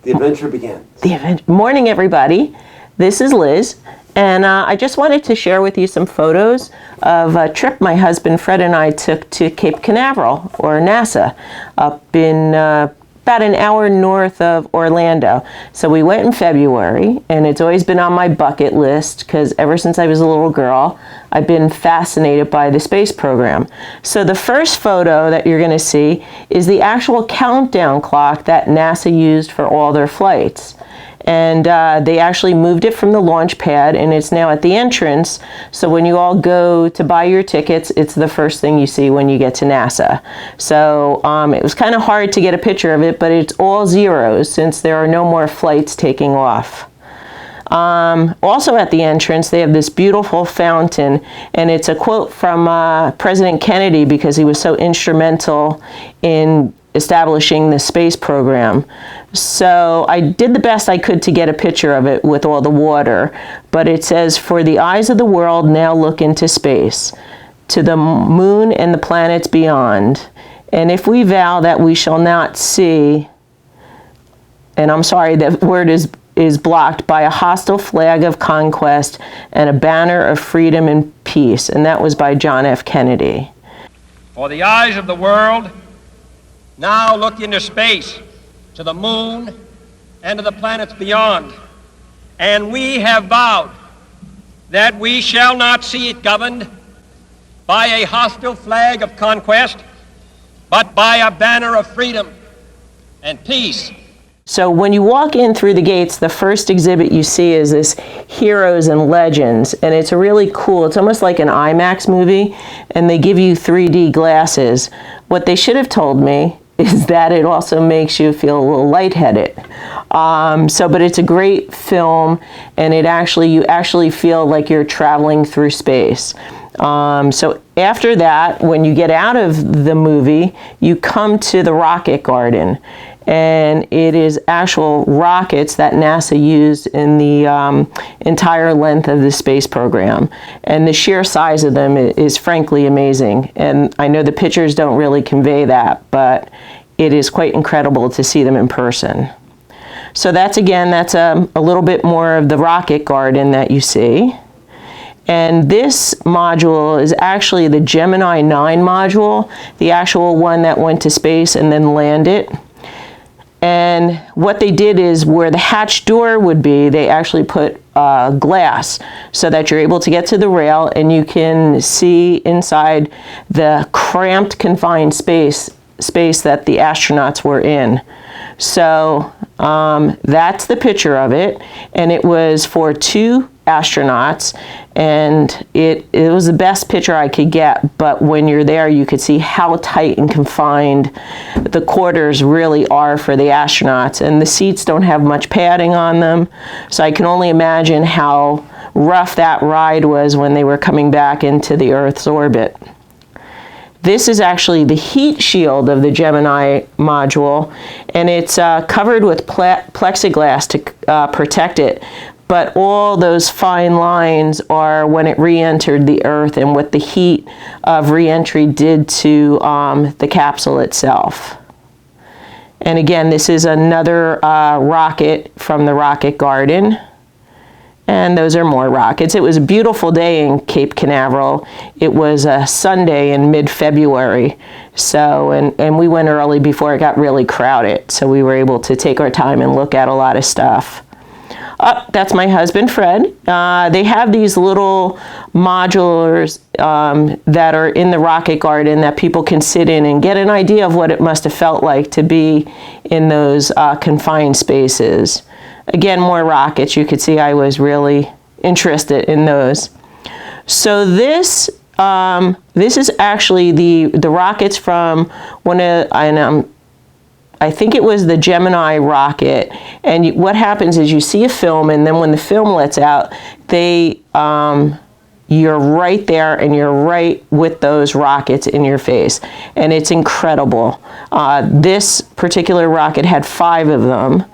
The adventure begins. Morning, everybody. This is Liz, and I just wanted to share with you some photos of a trip my husband Fred and I took to Cape Canaveral, or NASA, up in about an hour north of Orlando. So we went in February, and it's always been on my bucket list because ever since I was a little girl, I've been fascinated by the space program. So the first photo that you're going to see is the actual countdown clock that NASA used for all their flights. And they actually moved it from the launch pad, and it's now at the entrance. So when you all go to buy your tickets, it's the first thing you see when you get to NASA. So it was kind of hard to get a picture of it, but it's all zeros since there are no more flights taking off. Also at the entrance, they have this beautiful fountain, and it's a quote from President Kennedy because he was so instrumental in establishing the space program. So I did the best I could to get a picture of it with all the water, but it says, "For the eyes of the world now look into space, to the moon and the planets beyond. And if we vow that we shall not see," and I'm sorry, that word is blocked, "by a hostile flag of conquest and a banner of freedom and peace." And that was by John F. Kennedy. For the eyes of the world now look into space, to the moon and to the planets beyond. And we have vowed that we shall not see it governed by a hostile flag of conquest, but by a banner of freedom and peace. So when you walk in through the gates, the first exhibit you see is this Heroes and Legends, and it's really cool. It's almost like an IMAX movie, and they give you 3D glasses. What they should have told me is that it also makes you feel a little lightheaded. But it's a great film, and you actually feel like you're traveling through space. So after that, when you get out of the movie, you come to the rocket garden. And it is actual rockets that NASA used in the entire length of the space program. And the sheer size of them is frankly amazing. And I know the pictures don't really convey that, but it is quite incredible to see them in person. So that's a little bit more of the rocket garden that you see. And this module is actually the Gemini 9 module, the actual one that went to space and then landed. And what they did is where the hatch door would be, they actually put glass so that you're able to get to the rail and you can see inside the cramped, confined space that the astronauts were in. So that's the picture of it, and it was for 2 astronauts, and it was the best picture I could get. But when you're there, you could see how tight and confined the quarters really are for the astronauts, and the seats don't have much padding on them, so I can only imagine how rough that ride was when they were coming back into the Earth's orbit. This is actually the heat shield of the Gemini module, and it's covered with plexiglass to protect it. But all those fine lines are when it re-entered the Earth and what the heat of re-entry did to the capsule itself. And again, this is another rocket from the rocket garden. And those are more rockets. It was a beautiful day in Cape Canaveral. It was a Sunday in mid-February. So, and we went early before it got really crowded. So we were able to take our time and look at a lot of stuff. That's my husband, Fred. They have these little modulars that are in the rocket garden that people can sit in and get an idea of what it must have felt like to be in those confined spaces. Again, more rockets. You could see I was really interested in those. So this is actually the rockets from one of, I think it was the Gemini rocket. And what happens is you see a film, and then when the film lets out, you're right there and you're right with those rockets in your face. And it's incredible. This particular rocket had 5 of them.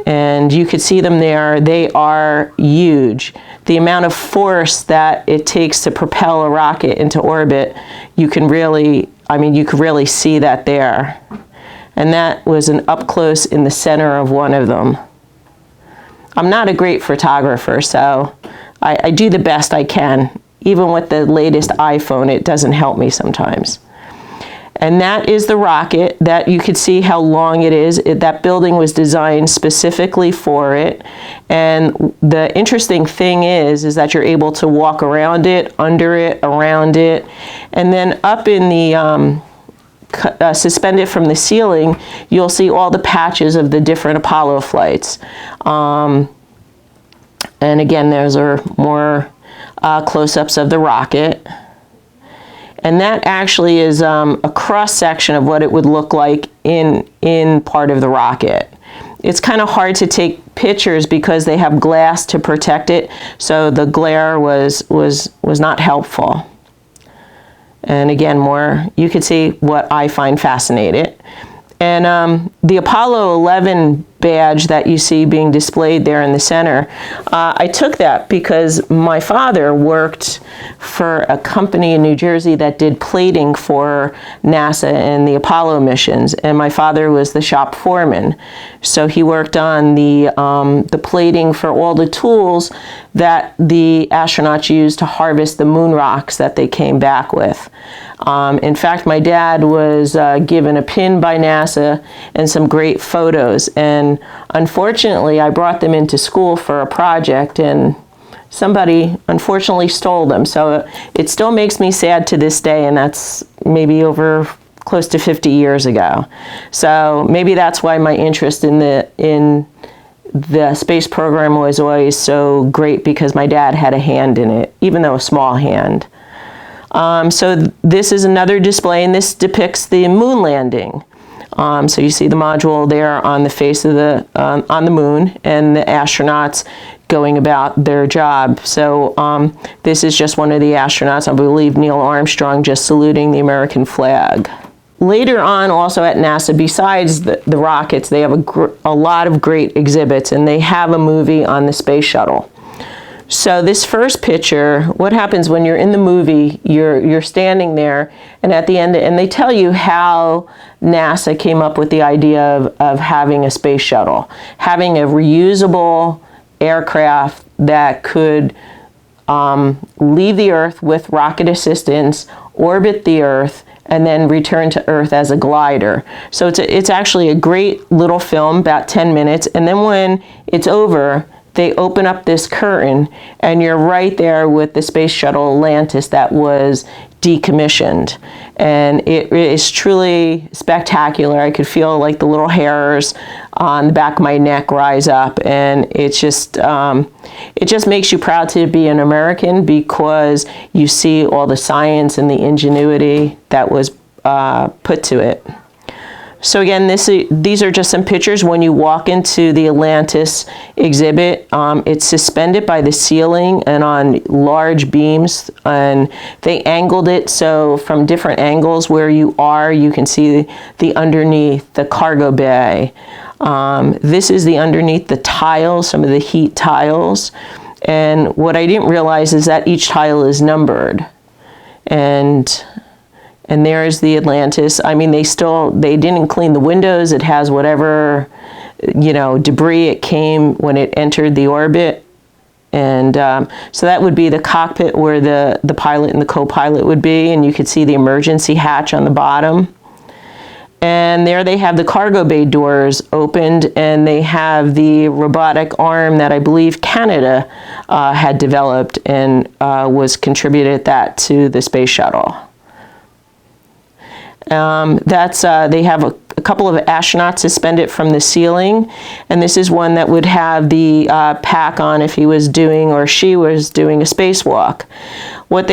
And you could see them there. They are huge. The amount of force that it takes to propel a rocket into orbit, you could really see that there. And that was an up close in the center of one of them. I'm not a great photographer, so I do the best I can. Even with the latest iPhone, it doesn't help me sometimes. And that is the rocket. That you could see how long it is. That building was designed specifically for it. And the interesting thing is that you're able to walk around it, under it, around it. And then up in the suspended from the ceiling, you'll see all the patches of the different Apollo flights. And again, those are more close-ups of the rocket. And that actually is a cross-section of what it would look like in part of the rocket. It's kind of hard to take pictures because they have glass to protect it, so the glare was not helpful. And again, more, you could see what I find fascinating. And the Apollo 11 badge that you see being displayed there in the center, I took that because my father worked for a company in New Jersey that did plating for NASA and the Apollo missions, and my father was the shop foreman. So he worked on the plating for all the tools that the astronauts used to harvest the moon rocks that they came back with. In fact, my dad was given a pin by NASA and some great photos, and unfortunately I brought them into school for a project and somebody unfortunately stole them. So it still makes me sad to this day, and that's maybe over close to 50 years ago. So maybe that's why my interest in the space program was always so great, because my dad had a hand in it, even though a small hand. So this is another display, and this depicts the moon landing. So you see the module there on the face of the on the moon, and the astronauts going about their job. So this is just one of the astronauts, I believe Neil Armstrong, just saluting the American flag. Later on, also at NASA, besides the rockets, they have a lot of great exhibits, and they have a movie on the space shuttle. So this first picture, what happens when you're in the movie, you're standing there, and at the end, and they tell you how NASA came up with the idea of having a space shuttle, having a reusable aircraft that could leave the Earth with rocket assistance, orbit the Earth, and then return to Earth as a glider. So it's actually a great little film, about 10 minutes, and then when it's over, they open up this curtain, and you're right there with the space shuttle Atlantis that was decommissioned. And it is truly spectacular. I could feel like the little hairs on the back of my neck rise up, and it just makes you proud to be an American, because you see all the science and the ingenuity that was put to it. So again, these are just some pictures when you walk into the Atlantis exhibit. It's suspended by the ceiling and on large beams, and they angled it so from different angles where you are, you can see the underneath, the cargo bay. This is the underneath the tiles, some of the heat tiles. And what I didn't realize is that each tile is numbered. And there's the Atlantis. I mean, they didn't clean the windows. It has whatever, debris it came when it entered the orbit. And so that would be the cockpit where the pilot and the co-pilot would be. And you could see the emergency hatch on the bottom. And there they have the cargo bay doors opened, and they have the robotic arm that I believe Canada had developed and was contributed that to the space shuttle. They have a couple of astronauts suspended from the ceiling, and this is one that would have the pack on if he was doing or she was doing a spacewalk. What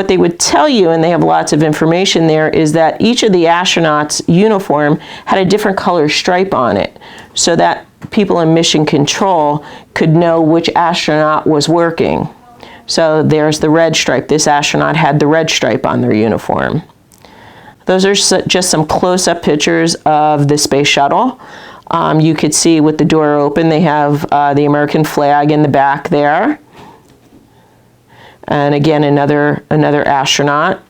they would tell you, and they have lots of information there, is that each of the astronauts' uniform had a different color stripe on it, so that people in mission control could know which astronaut was working. So there's the red stripe. This astronaut had the red stripe on their uniform. Those are just some close-up pictures of the space shuttle. You could see with the door open, they have the American flag in the back there. And again, another astronaut.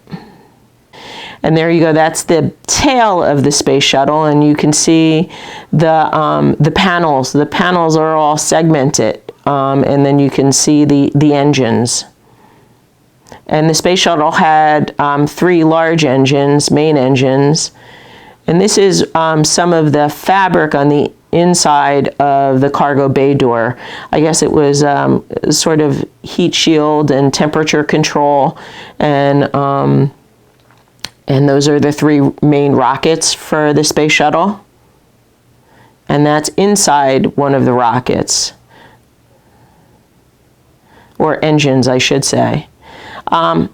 And there you go. That's the tail of the space shuttle, and you can see the panels. The panels are all segmented, and then you can see the engines. And the space shuttle had 3 large engines, main engines. And this is some of the fabric on the inside of the cargo bay door. I guess it was sort of heat shield and temperature control, and those are the 3 main rockets for the space shuttle. And that's inside one of the rockets, or engines, I should say.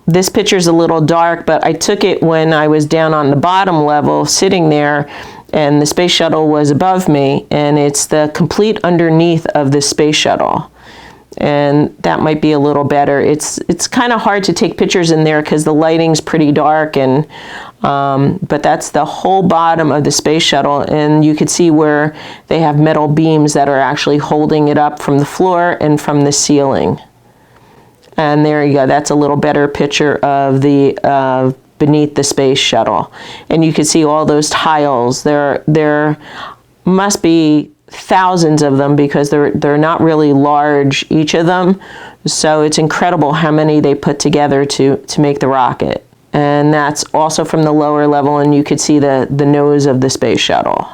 This picture's a little dark, but I took it when I was down on the bottom level sitting there, and the space shuttle was above me, and it's the complete underneath of the space shuttle. And that might be a little better. It's kind of hard to take pictures in there because the lighting's pretty dark, and but that's the whole bottom of the space shuttle, and you could see where they have metal beams that are actually holding it up from the floor and from the ceiling. And there you go. That's a little better picture of the beneath the space shuttle, and you can see all those tiles. There must be thousands of them because they're not really large, each of them. So it's incredible how many they put together to make the rocket. And that's also from the lower level, and you could see the nose of the space shuttle.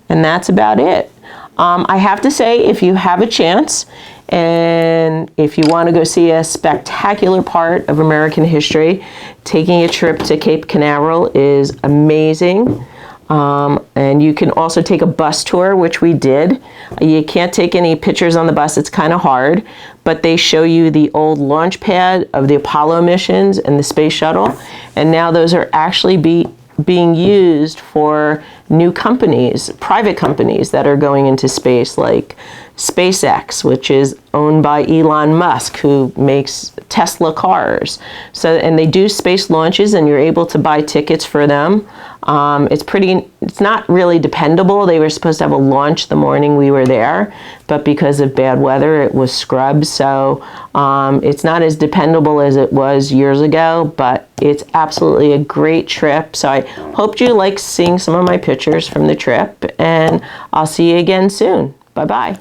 And that's about it. I have to say, if you have a chance, and if you want to go see a spectacular part of American history, taking a trip to Cape Canaveral is amazing. And you can also take a bus tour, which we did. You can't take any pictures on the bus, it's kind of hard, but they show you the old launch pad of the Apollo missions and the space shuttle, and now those are actually being used for new companies, private companies that are going into space, like SpaceX, which is owned by Elon Musk, who makes Tesla cars. So, and they do space launches, and you're able to buy tickets for them. It's not really dependable. They were supposed to have a launch the morning we were there, but because of bad weather, it was scrubbed. So it's not as dependable as it was years ago, but it's absolutely a great trip. So I hope you like seeing some of my pictures from the trip, and I'll see you again soon. Bye-bye.